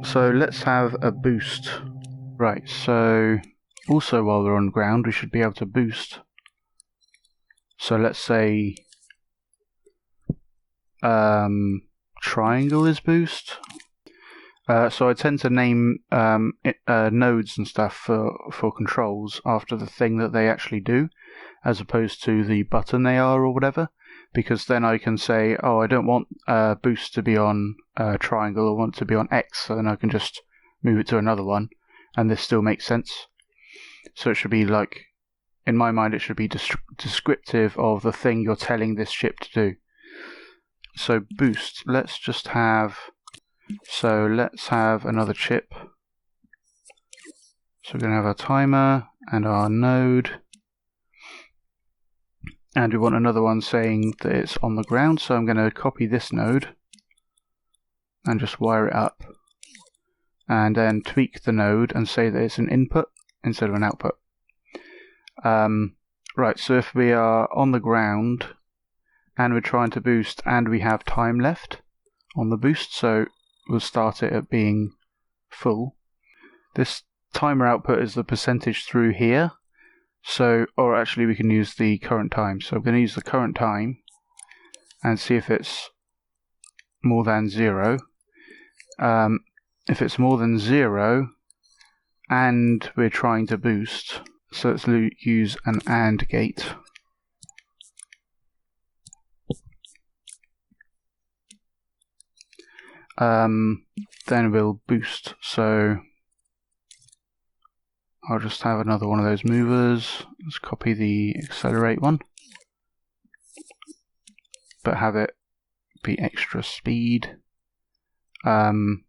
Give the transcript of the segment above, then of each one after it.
So let's have a boost. Right, so also while we're on ground we should be able to boost. So let's say triangle is boost. So I tend to name nodes and stuff for controls after the thing that they actually do, as opposed to the button they are or whatever, because then I can say, oh, I don't want boost to be on triangle, I want it to be on X, and I can just move it to another one, and this still makes sense. So it should be like, in my mind, it should be descriptive of the thing you're telling this ship to do. So boost, let's have another chip. So we're going to have our timer and our node. And we want another one saying that it's on the ground, so I'm going to copy this node and just wire it up. And then tweak the node and say that it's an input instead of an output. Right, so if we are on the ground and we're trying to boost and we have time left on the boost, so we'll start it at being full. This timer output is the percentage through here. So, or actually we can use the current time. So I'm going to use the current time and see if it's more than 0. If it's more than 0 and we're trying to boost, so let's use an AND gate. Then we'll boost. So I'll just have another one of those movers. Let's copy the accelerate one, but have it be extra speed. I'll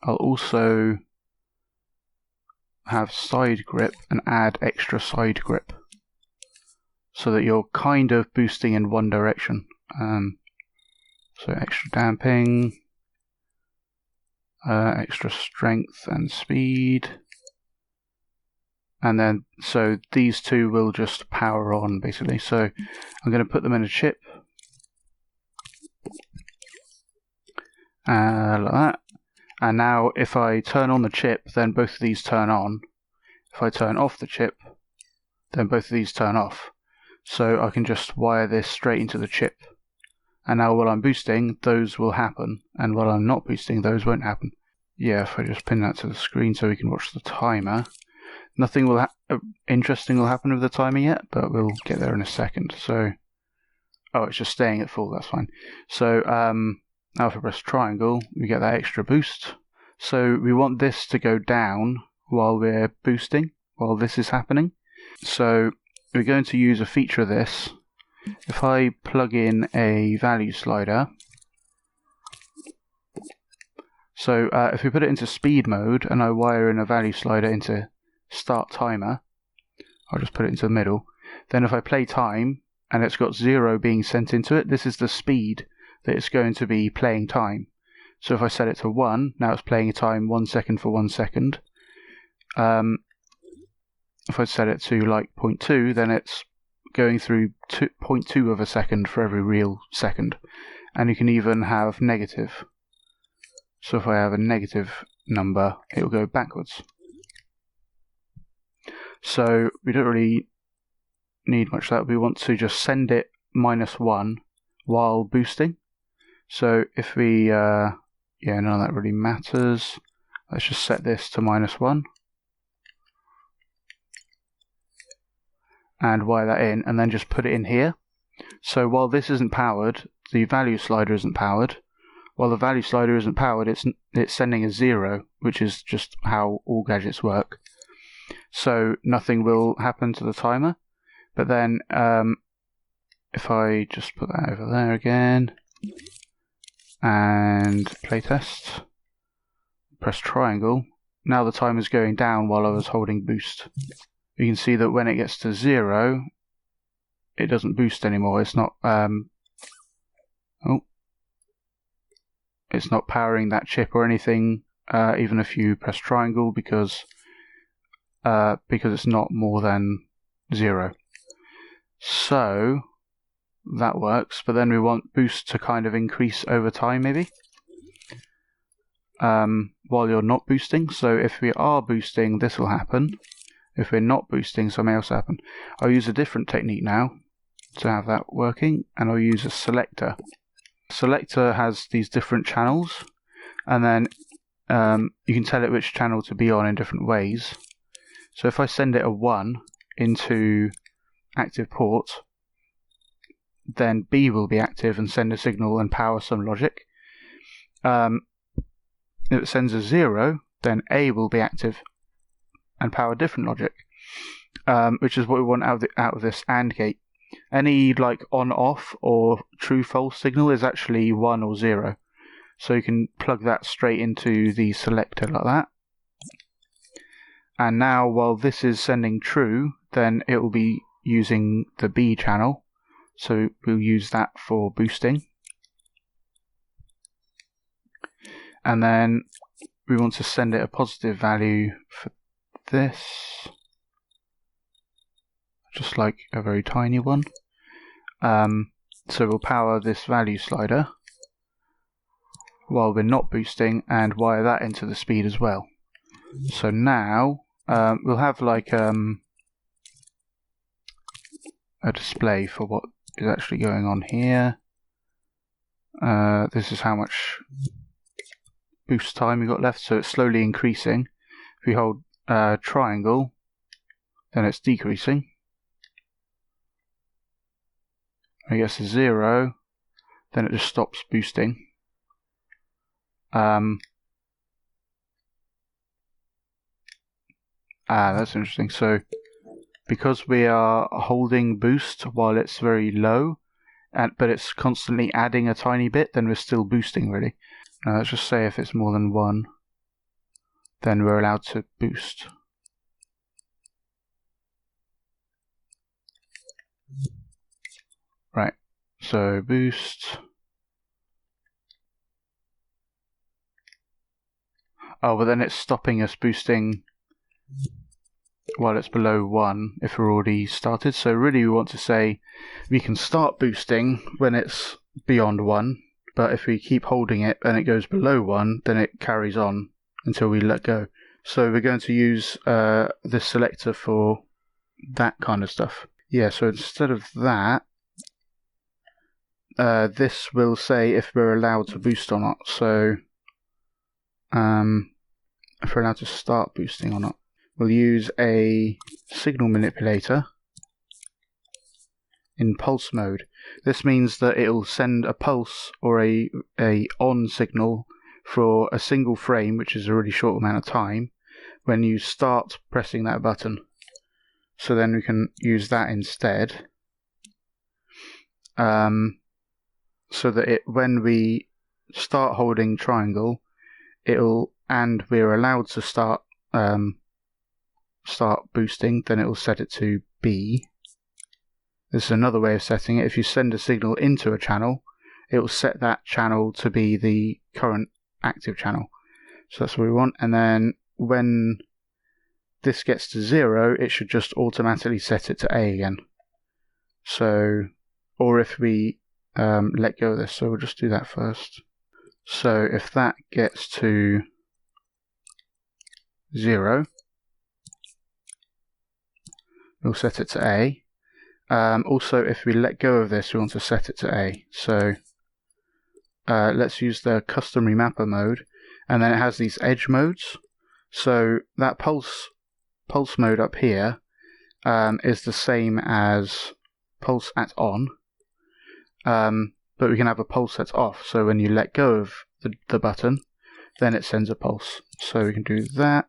also have side grip and add extra side grip so that you're kind of boosting in one direction. So extra damping, extra strength and speed. And then, so these two will just power on, basically. So I'm going to put them in a chip. Like that. And now if I turn on the chip, then both of these turn on. If I turn off the chip, then both of these turn off. So I can just wire this straight into the chip. And now while I'm boosting, those will happen. And while I'm not boosting, those won't happen. Yeah, if I just pin that to the screen so we can watch the timer. Nothing will interesting will happen with the timer yet, but we'll get there in a second. So, oh, it's just staying at full, that's fine. So now if I press triangle, we get that extra boost. So we want this to go down while we're boosting, while this is happening. So we're going to use a feature of this. If I plug in a value slider, so if we put it into speed mode and I wire in a value slider into start timer, I'll just put it into the middle, then if I play time and it's got 0 being sent into it, this is the speed that it's going to be playing time. So if I set it to 1, now it's playing a time 1 second for 1 second. If I set it to like 0.2, then it's going through 0.2 of a second for every real second. And you can even have negative. So if I have a negative number, it will go backwards. So we don't really need much of that. We want to just send it -1 while boosting. So if we, yeah, none of that really matters. Let's just set this to -1. And wire that in, and then just put it in here. So while this isn't powered, the value slider isn't powered. While the value slider isn't powered, it's sending a 0, which is just how all gadgets work. So nothing will happen to the timer. But then if I just put that over there again and playtest, press triangle, now the timer's going down while I was holding boost. You can see that when it gets to 0, it doesn't boost anymore. It's not it's not powering that chip or anything, even if you press triangle, because it's not more than 0. So that works, but then we want boost to kind of increase over time, maybe, while you're not boosting. So if we are boosting, this will happen. If we're not boosting, something else will happen. I'll use a different technique now to have that working, and I'll use a selector. Selector has these different channels, and then you can tell it which channel to be on in different ways. So if I send it a 1 into active port, then B will be active and send a signal and power some logic. If it sends a 0, then A will be active and power different logic, which is what we want out of this AND gate. Any like on-off or true-false signal is actually 1 or 0. So you can plug that straight into the selector like that. And now while this is sending true, then it will be using the B channel. So we'll use that for boosting. And then we want to send it a positive value for this. Just like a very tiny one. So we'll power this value slider while we're not boosting and wire that into the speed as well. So now we'll have like a display for what is actually going on here. This is how much boost time we got left, so it's slowly increasing. If we hold triangle, then it's decreasing. I guess 0, then it just stops boosting. That's interesting. So because we are holding boost while it's very low, but it's constantly adding a tiny bit, then we're still boosting really. Now let's just say if it's more than 1, then we're allowed to boost. Right, so boost. Oh, but then it's stopping us boosting while it's below 1 if we're already started. So really we want to say we can start boosting when it's beyond 1, but if we keep holding it and it goes below 1, then it carries on until we let go. So we're going to use this selector for that kind of stuff. Yeah, so instead of that, this will say if we're allowed to boost or not. So if we're allowed to start boosting or not. We'll use a signal manipulator in pulse mode. This means that it'll send a pulse or a on signal for a single frame, which is a really short amount of time, when you start pressing that button. So then we can use that instead. So that when we start holding triangle, and we're allowed to start boosting, then it will set it to B. This is another way of setting it. If you send a signal into a channel, it will set that channel to be the current active channel. So that's what we want. And then when this gets to 0, it should just automatically set it to A again. So, or if we let go of this, so we'll just do that first. So if that gets to 0, we'll set it to A. Also, if we let go of this, we want to set it to A. So let's use the custom remapper mode, and then it has these edge modes. So that pulse mode up here is the same as pulse at on, but we can have a pulse that's off. So when you let go of the button, then it sends a pulse. So we can do that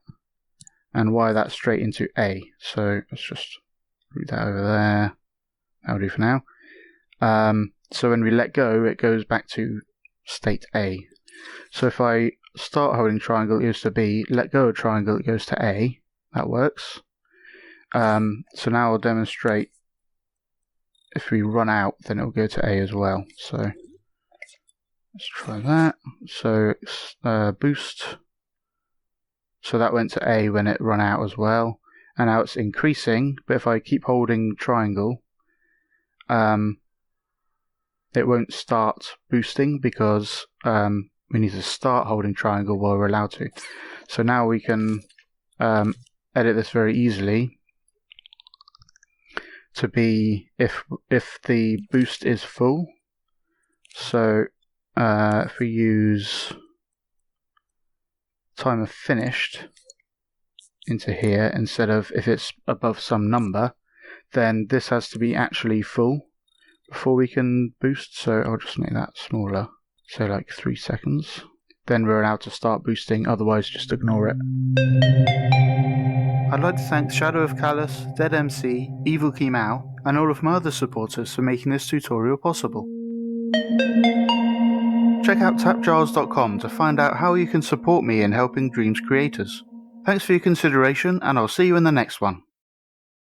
and wire that straight into A. So let's just route that over there. That'll do for now. So when we let go, it goes back to state A. So if I start holding triangle, it goes to B. Let go of triangle, it goes to A. That works. So now I'll demonstrate if we run out, then it'll go to A as well. So let's try that. So boost. So that went to A when it ran out as well. And now it's increasing, but if I keep holding triangle, it won't start boosting because we need to start holding triangle while we're allowed to. So now we can edit this very easily to be if the boost is full. So if we use timer finished into here instead of if it's above some number, then this has to be actually full before we can boost. So I'll just make that smaller, so like 3 seconds. Then we're allowed to start boosting, otherwise just ignore it. I'd like to thank Shadow of Callus, Dead MC, Evil Key Mao, and all of my other supporters for making this tutorial possible. Check out TAPgiles.com to find out how you can support me in helping Dreams creators. Thanks for your consideration, and I'll see you in the next one.